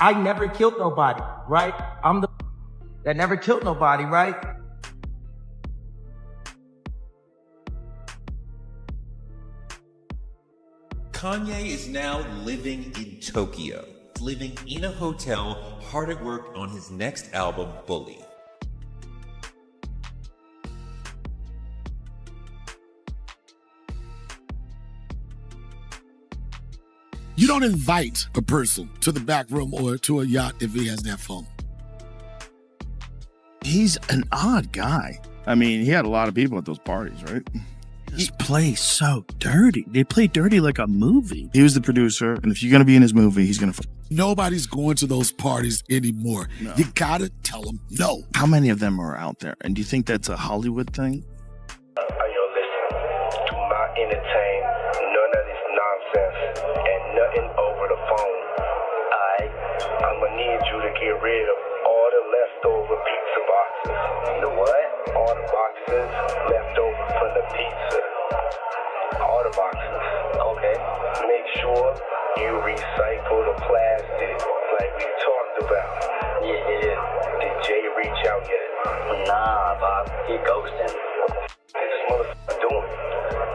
I never killed nobody, right? I'm the that never killed nobody, right? Kanye is now living in Tokyo, living in a hotel, hard at work on his next album, Bully. You don't invite a person to the back room or to a yacht if he has that phone. He's an odd guy. I mean, he had a lot of people at those parties, right? This plays so dirty. They play dirty like a movie. He was the producer, and if you're going to be in his movie, he's going to... Nobody's going to those parties anymore. No. You gotta tell them no. How many of them are out there? And do you think that's a Hollywood thing? Yo, listen, do not entertain none of this nonsense and nothing over the phone. I'ma need you to get rid of all the leftover pizza boxes. The what? All the boxes left over from the pizza. All the boxes. Okay. Make sure you recycle the plastic like we talked about. Yeah. Did Jay reach out yet? Nah, Bob. He ghosting. What this motherfucker doing?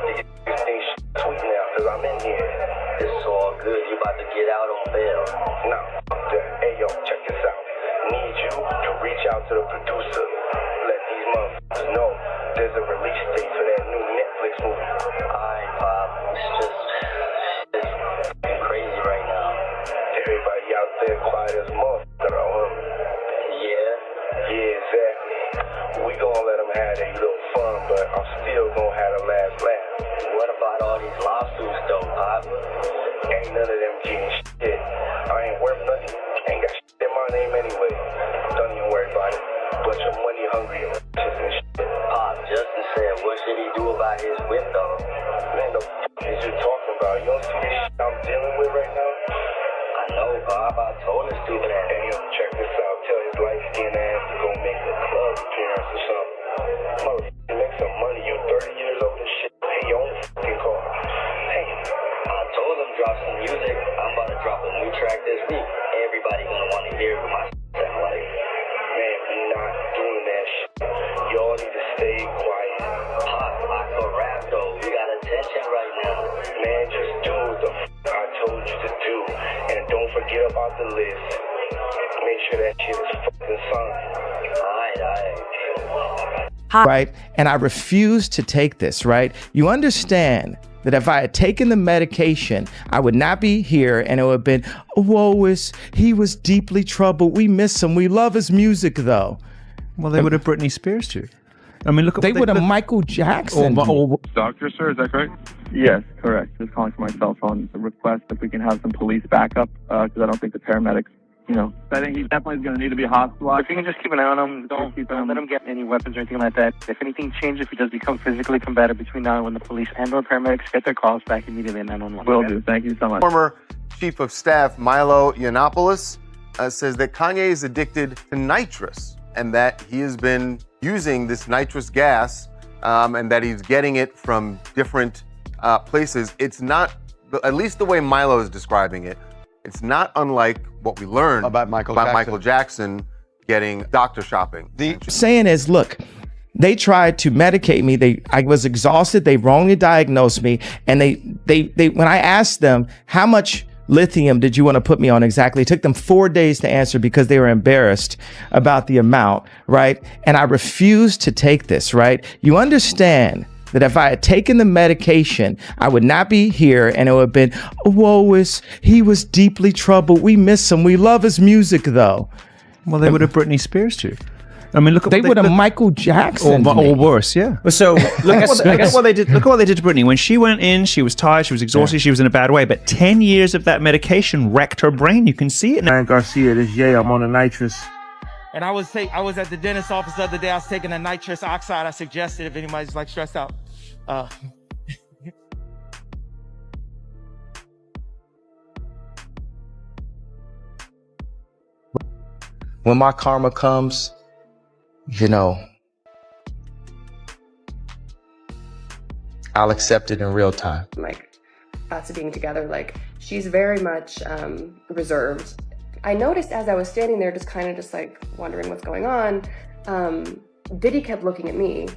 These things sweet now, cause I'm in here. It's all good. You about to get out on bail. No. Hey, yo, check this out. Need you to reach out to the producer. Let these motherfuckers know there's a release date for that new Netflix movie. Alright, Bob. It's crazy right now. Everybody out there quiet as motherfucker, huh? Yeah, exactly. We gonna let them have their little fun, but I'm still gonna have the last laugh. What about all these lawsuits, though, Pop? Ain't none of them getting shit. I ain't worth nothing. Ain't got shit in my name anyway. Don't even worry about it. Bunch of money hungry and shit. Pop, Justin said, what should he do about his whip, though? Man, the fuck is you talking about? You don't see this shit I'm dealing with right now? I know, Bob. I told him to do that. Hey, yo, check this out. Tell his light-skinned ass to go make a club appearance or something. Motherfucker, make some money. You 30 years old and shit. Pay your own fucking car. Hey, I told him drop some music. I'm about to drop a new track this week. Everybody gonna want to hear what my sound like. Man, we're not doing that shit. Y'all need to stay quiet. Pop, I can rap though. We got attention right now. Man, just do what the I told you to do. And don't forget about the list. Make sure that shit is fucking signed. Alright. Right? And I refuse to take this, right? You understand that if I had taken the medication, I would not be here and it would have been, he was deeply troubled. We miss him. We love his music though. Well, they would have Britney Spears too. I mean, look at they would have Michael Jackson. Doctor, sir, is that correct? Yes, correct. Just calling for my cell phone to request if we can have some police backup because I don't think the paramedics, I think he definitely is going to need to be hospitalized. If you can just keep an eye on him, don't let him get any weapons or anything like that. If anything changes, if he does become physically combative between now and when the police and or paramedics get their calls back immediately at 911. Will do. Thank you so much. Former Chief of Staff Milo Yiannopoulos says that Kanye is addicted to nitrous and that he has been using this nitrous gas and that he's getting it from different places. It's not, at least the way Milo is describing it, it's not unlike what we learned about Michael Jackson getting doctor shopping. The saying is, look, they tried to medicate me. I was exhausted. They wrongly diagnosed me. And they when I asked them, how much lithium did you want to put me on exactly? It took them 4 days to answer because they were embarrassed about the amount, right? And I refused to take this, right? You understand that if I had taken the medication, I would not be here and it would have been, he was deeply troubled. We miss him. We love his music though. Well, they would have Britney Spears too. I mean, look at they would have Michael Jackson or worse, yeah. So look at what they did. Look at what they did to Britney. When she went in, she was tired, she was exhausted, she was in a bad way. But 10 years of that medication wrecked her brain. You can see it now. Garcia, this is Jay. I'm on the nitrous. And I was at the dentist's office the other day. I was taking a nitrous oxide. I suggested if anybody's like stressed out. When my karma comes, I'll accept it in real time. Like, us being together, like, she's very much reserved. I noticed as I was standing there, just kind of just like wondering what's going on, Diddy kept looking at me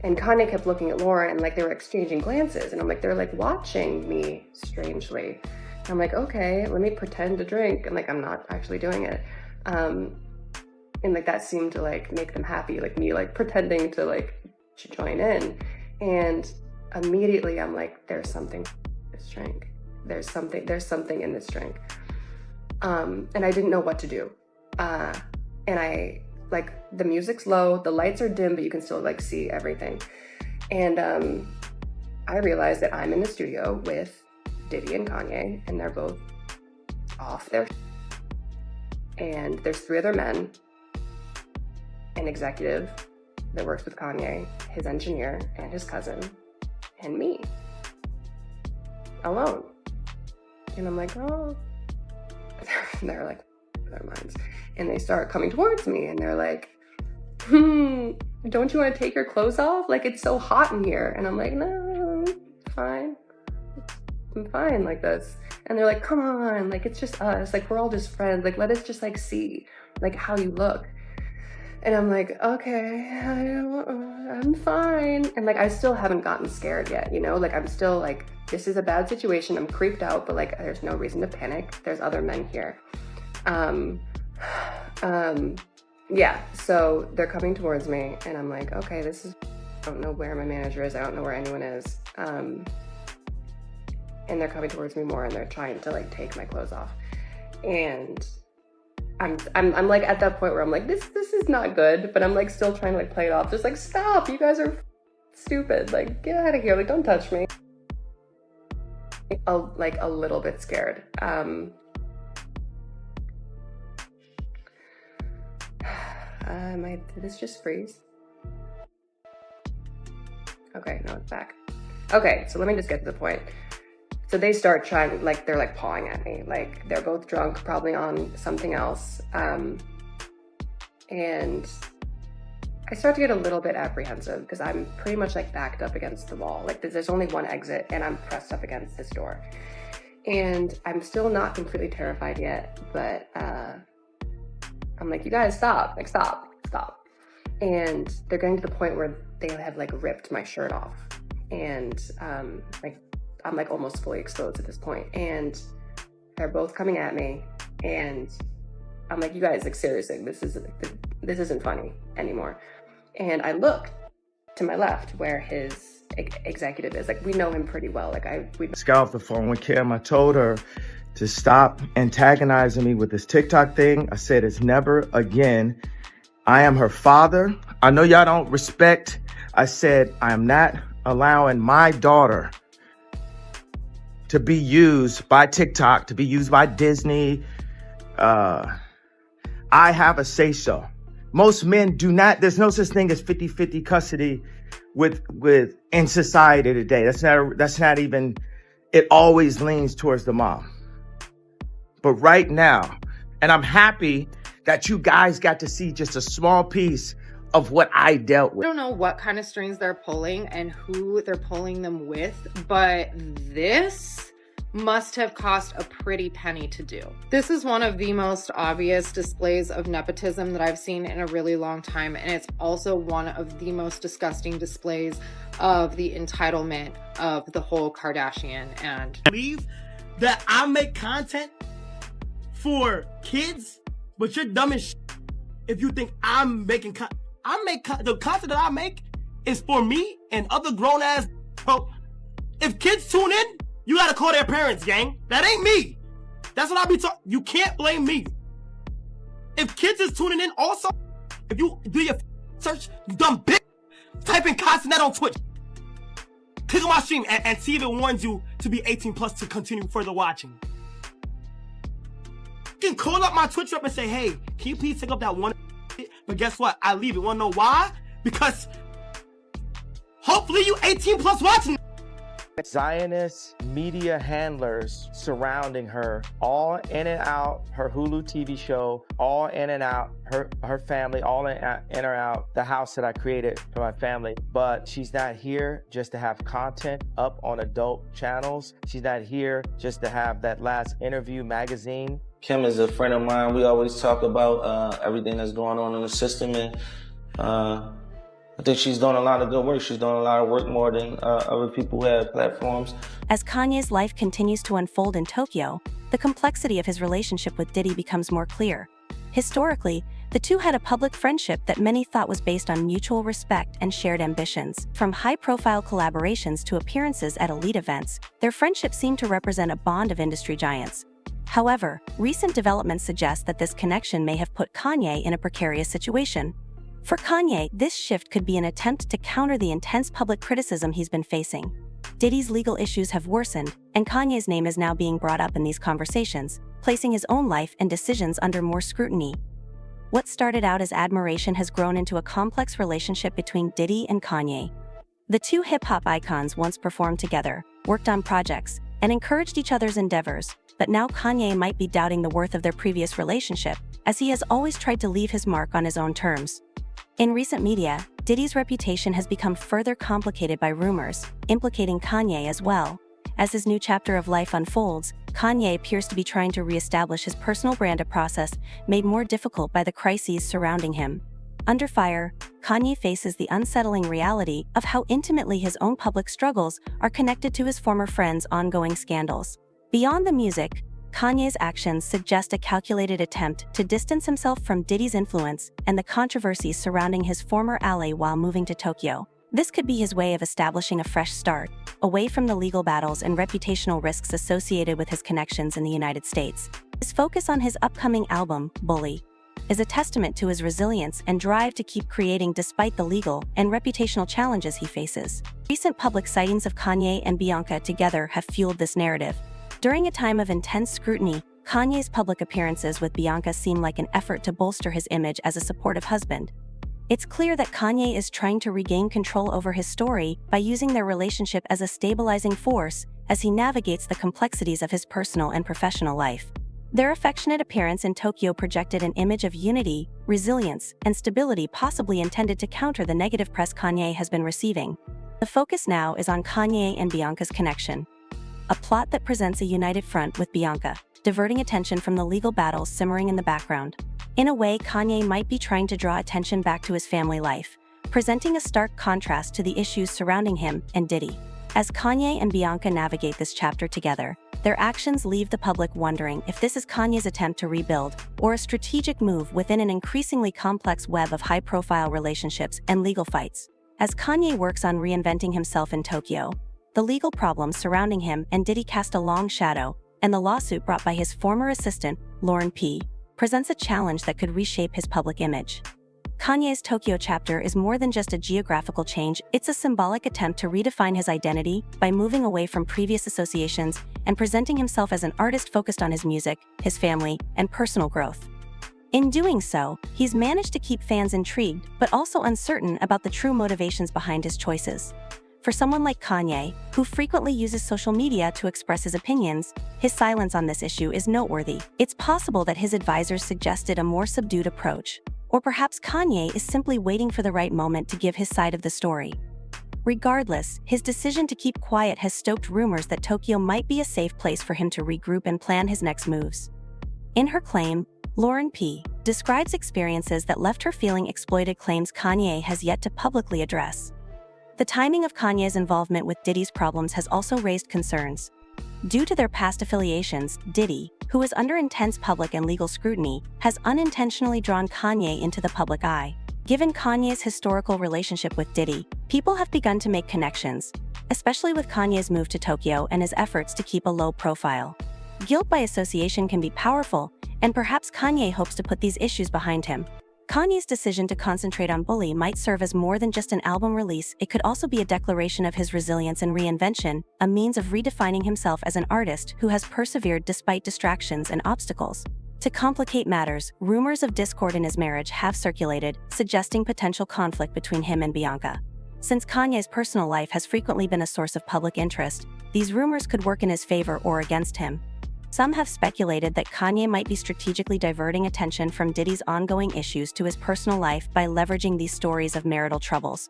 and Kanye kept looking at Lauren, and like they were exchanging glances, and I'm like, they're like watching me strangely. And I'm like, okay, let me pretend to drink, and like I'm not actually doing it. And like that seemed to like make them happy, like me like pretending to like join in. And immediately I'm like, there's something in this drink. There's something in this drink. And I didn't know what to do. And I like, the music's low, the lights are dim, but you can still like see everything. And I realized that I'm in the studio with Diddy and Kanye, and they're both off their and there's 3 other men, an executive that works with Kanye, his engineer, and his cousin, and me, alone. And I'm like, oh, they're like, their minds. And they start coming towards me, and they're like, don't you want to take your clothes off? Like, it's so hot in here. And I'm like, no, fine. I'm fine like this. And they're like, come on, like, it's just us. Like, we're all just friends. Like, let us just like see like how you look. And I'm like, okay, I'm fine. And like, I still haven't gotten scared yet, you know? Like, I'm still like, this is a bad situation. I'm creeped out, but like, there's no reason to panic. There's other men here. Yeah, so they're coming towards me, and I'm like, okay, I don't know where my manager is. I don't know where anyone is. And they're coming towards me more, and they're trying to like take my clothes off. And I'm like at that point where I'm like, this is not good, but I'm like still trying to like play it off. Just like, stop, you guys are stupid. Like, get out of here. Like, don't touch me. Like a little bit scared. Did this just freeze? Okay, no, it's back. Okay, so let me just get to the point. So they start trying, like, they're like pawing at me. Like, they're both drunk, probably on something else. And I start to get a little bit apprehensive because I'm pretty much like backed up against the wall. Like, there's only one exit, and I'm pressed up against this door. And I'm still not completely terrified yet, but I'm like, you guys stop, like, stop. And they're getting to the point where they have like ripped my shirt off, and like I'm like almost fully exposed at this point, and they're both coming at me, and I'm like, you guys, like, seriously, this isn't funny anymore. And I look to my left where his executive is. Like, we know him pretty well. Like, we just got off the phone with Kim. I told her to stop antagonizing me with this TikTok thing. I said, it's never again. I am her father. I know y'all don't respect. I said, I am not allowing my daughter to be used by TikTok, to be used by Disney. I have a say-so. Most men do not. There's no such thing as 50-50 custody with in society today. That's not even. It always leans towards the mom. But right now, and I'm happy that you guys got to see just a small piece of what I dealt with. I don't know what kind of strings they're pulling and who they're pulling them with, but this must have cost a pretty penny to do. This is one of the most obvious displays of nepotism that I've seen in a really long time, and it's also one of the most disgusting displays of the entitlement of the whole Kardashian. And believe that I make content for kids, but you're dumb as shit if you think I'm making the content that I make is for me and other grown ass. Bro, if kids tune in, you gotta call their parents, gang. That ain't me. That's what I be talking. You can't blame me. If kids is tuning in, also, if you do your search, you dumb bitch, type in Constantnet on Twitch. Click on my stream and see if it warns you to be 18 plus to continue further watching. You can call up my Twitch rep and say, hey, can you please take up that one? But guess what? I leave it. Wanna know why? Because hopefully you 18 plus watching. Zionist media handlers surrounding her, all in and out her Hulu TV show, all in and out her family, all in or out the house that I created for my family. But she's not here just to have content up on adult channels. She's not here just to have that last interview magazine Kim is a friend of mine. We always talk about everything that's going on in the system, and I think she's doing a lot of good work. She's doing a lot of work more than other people who have platforms. As Kanye's life continues to unfold in Tokyo, the complexity of his relationship with Diddy becomes more clear. Historically, the two had a public friendship that many thought was based on mutual respect and shared ambitions. From high-profile collaborations to appearances at elite events, their friendship seemed to represent a bond of industry giants. However, recent developments suggest that this connection may have put Kanye in a precarious situation. For Kanye, this shift could be an attempt to counter the intense public criticism he's been facing. Diddy's legal issues have worsened, and Kanye's name is now being brought up in these conversations, placing his own life and decisions under more scrutiny. What started out as admiration has grown into a complex relationship between Diddy and Kanye. The two hip-hop icons once performed together, worked on projects, and encouraged each other's endeavors, but now Kanye might be doubting the worth of their previous relationship, as he has always tried to leave his mark on his own terms. In recent media, Diddy's reputation has become further complicated by rumors, implicating Kanye as well. As his new chapter of life unfolds, Kanye appears to be trying to re-establish his personal brand, a process made more difficult by the crises surrounding him. Under fire, Kanye faces the unsettling reality of how intimately his own public struggles are connected to his former friends' ongoing scandals. Beyond the music, Kanye's actions suggest a calculated attempt to distance himself from Diddy's influence and the controversies surrounding his former ally while moving to Tokyo. This could be his way of establishing a fresh start, away from the legal battles and reputational risks associated with his connections in the United States. His focus on his upcoming album, Bully, is a testament to his resilience and drive to keep creating despite the legal and reputational challenges he faces. Recent public sightings of Kanye and Bianca together have fueled this narrative. During a time of intense scrutiny, Kanye's public appearances with Bianca seem like an effort to bolster his image as a supportive husband. It's clear that Kanye is trying to regain control over his story by using their relationship as a stabilizing force as he navigates the complexities of his personal and professional life. Their affectionate appearance in Tokyo projected an image of unity, resilience, and stability, possibly intended to counter the negative press Kanye has been receiving. The focus now is on Kanye and Bianca's connection, a plot that presents a united front with Bianca, diverting attention from the legal battles simmering in the background. In a way, Kanye might be trying to draw attention back to his family life, presenting a stark contrast to the issues surrounding him and Diddy. As Kanye and Bianca navigate this chapter together, their actions leave the public wondering if this is Kanye's attempt to rebuild, or a strategic move within an increasingly complex web of high-profile relationships and legal fights. As Kanye works on reinventing himself in Tokyo, the legal problems surrounding him and Diddy cast a long shadow, and the lawsuit brought by his former assistant, Lauren P., presents a challenge that could reshape his public image. Kanye's Tokyo chapter is more than just a geographical change, it's a symbolic attempt to redefine his identity by moving away from previous associations and presenting himself as an artist focused on his music, his family, and personal growth. In doing so, he's managed to keep fans intrigued but also uncertain about the true motivations behind his choices. For someone like Kanye, who frequently uses social media to express his opinions, his silence on this issue is noteworthy. It's possible that his advisors suggested a more subdued approach, or perhaps Kanye is simply waiting for the right moment to give his side of the story. Regardless, his decision to keep quiet has stoked rumors that Tokyo might be a safe place for him to regroup and plan his next moves. In her claim, Lauren P. describes experiences that left her feeling exploited, claims Kanye has yet to publicly address. The timing of Kanye's involvement with Diddy's problems has also raised concerns. Due to their past affiliations, Diddy, who is under intense public and legal scrutiny, has unintentionally drawn Kanye into the public eye. Given Kanye's historical relationship with Diddy, people have begun to make connections, especially with Kanye's move to Tokyo and his efforts to keep a low profile. Guilt by association can be powerful, and perhaps Kanye hopes to put these issues behind him. Kanye's decision to concentrate on Bully might serve as more than just an album release. It could also be a declaration of his resilience and reinvention, a means of redefining himself as an artist who has persevered despite distractions and obstacles. To complicate matters, rumors of discord in his marriage have circulated, suggesting potential conflict between him and Bianca. Since Kanye's personal life has frequently been a source of public interest, these rumors could work in his favor or against him. Some have speculated that Kanye might be strategically diverting attention from Diddy's ongoing issues to his personal life by leveraging these stories of marital troubles.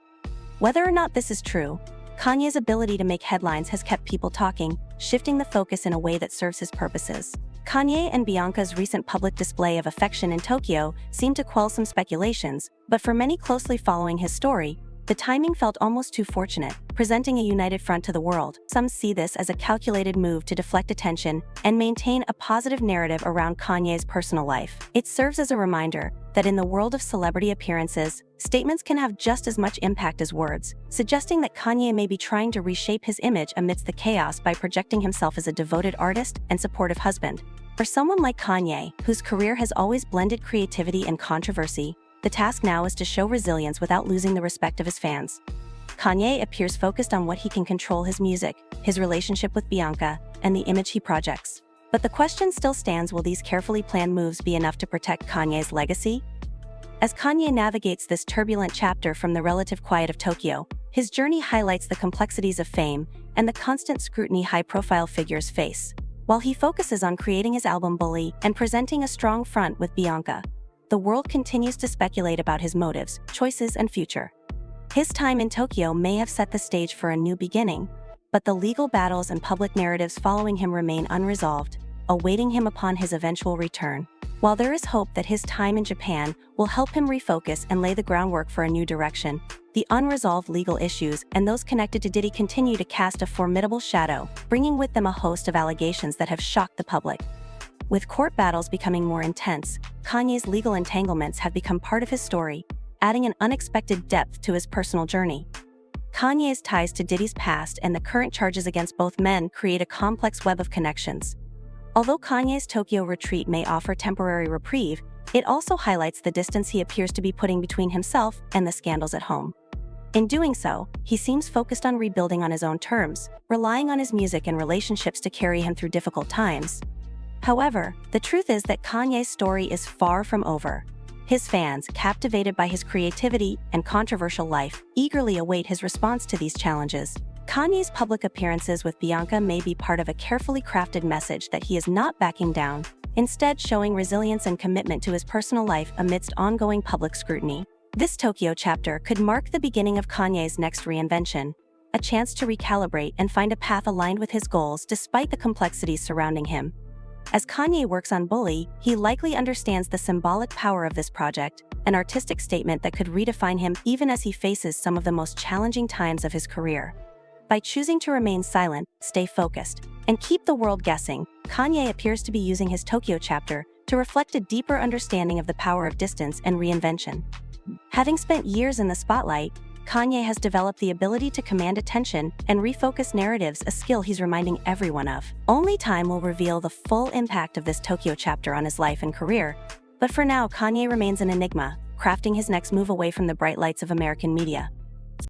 Whether or not this is true, Kanye's ability to make headlines has kept people talking, shifting the focus in a way that serves his purposes. Kanye and Bianca's recent public display of affection in Tokyo seemed to quell some speculations, but for many closely following his story, the timing felt almost too fortunate, presenting a united front to the world. Some see this as a calculated move to deflect attention and maintain a positive narrative around Kanye's personal life. It serves as a reminder that in the world of celebrity appearances, statements can have just as much impact as words, suggesting that Kanye may be trying to reshape his image amidst the chaos by projecting himself as a devoted artist and supportive husband. For someone like Kanye, whose career has always blended creativity and controversy, the task now is to show resilience without losing the respect of his fans. Kanye appears focused on what he can control: his music, his relationship with Bianca, and the image he projects. But the question still stands: will these carefully planned moves be enough to protect Kanye's legacy? As Kanye navigates this turbulent chapter from the relative quiet of Tokyo, his journey highlights the complexities of fame and the constant scrutiny high-profile figures face. While he focuses on creating his album Bully and presenting a strong front with Bianca, the world continues to speculate about his motives, choices, and future. His time in Tokyo may have set the stage for a new beginning, but the legal battles and public narratives following him remain unresolved, awaiting him upon his eventual return. While there is hope that his time in Japan will help him refocus and lay the groundwork for a new direction, the unresolved legal issues and those connected to Diddy continue to cast a formidable shadow, bringing with them a host of allegations that have shocked the public. With court battles becoming more intense, Kanye's legal entanglements have become part of his story, adding an unexpected depth to his personal journey. Kanye's ties to Diddy's past and the current charges against both men create a complex web of connections. Although Kanye's Tokyo retreat may offer temporary reprieve, it also highlights the distance he appears to be putting between himself and the scandals at home. In doing so, he seems focused on rebuilding on his own terms, relying on his music and relationships to carry him through difficult times. However, the truth is that Kanye's story is far from over. His fans, captivated by his creativity and controversial life, eagerly await his response to these challenges. Kanye's public appearances with Bianca may be part of a carefully crafted message that he is not backing down, instead showing resilience and commitment to his personal life amidst ongoing public scrutiny. This Tokyo chapter could mark the beginning of Kanye's next reinvention, a chance to recalibrate and find a path aligned with his goals despite the complexities surrounding him. As Kanye works on Bully, he likely understands the symbolic power of this project, an artistic statement that could redefine him even as he faces some of the most challenging times of his career. By choosing to remain silent, stay focused, and keep the world guessing, Kanye appears to be using his Tokyo chapter to reflect a deeper understanding of the power of distance and reinvention. Having spent years in the spotlight, Kanye has developed the ability to command attention and refocus narratives, a skill he's reminding everyone of. Only time will reveal the full impact of this Tokyo chapter on his life and career, but for now, Kanye remains an enigma, crafting his next move away from the bright lights of American media.